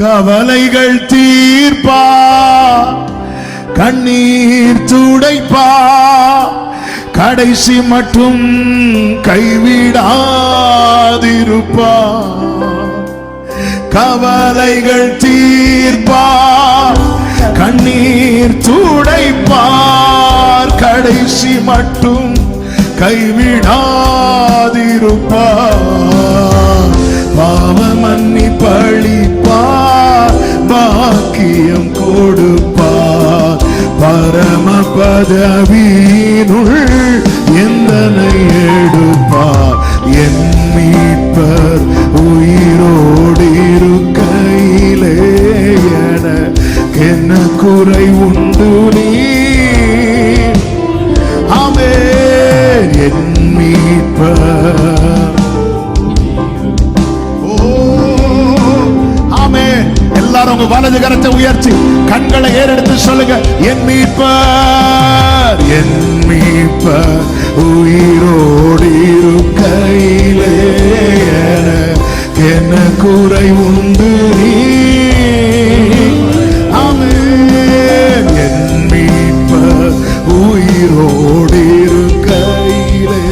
கவலைகள் தீர்ப்பா, கண்ணீர் துடைப்பா, கடைசி மட்டும் கைவிடாதிருப்பா. கவலைகள் தீர்ப்பார், கண்ணீர் துடைப்பார், கடைசி மட்டும் கைவிடாதிருப்பார். பாவ மன்னிப்பளிப்பார், பாக்கியம் கொடுப்பார், பரம பதவியினுள் எந்தனை எடுப்பார். என் மீட்பர் உயிரோடு இருக்கையிலே என்ன குறை உண்டு நீ? ஆமென். என் மீட்பர். ஆமென். எல்லாரும் உங்க வலது கரத்தை உயர்த்தி கண்களை ஏறெடுத்து சொல்லுங்க, என் மீட்பர், என் மீட்பர் உயிரோடு இருக்கையிலே என்ன குறை உண்டு நீ? ஆமென். என் மீட்பர் உயிரோடு இருக்கையிலே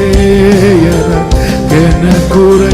என்ன குறை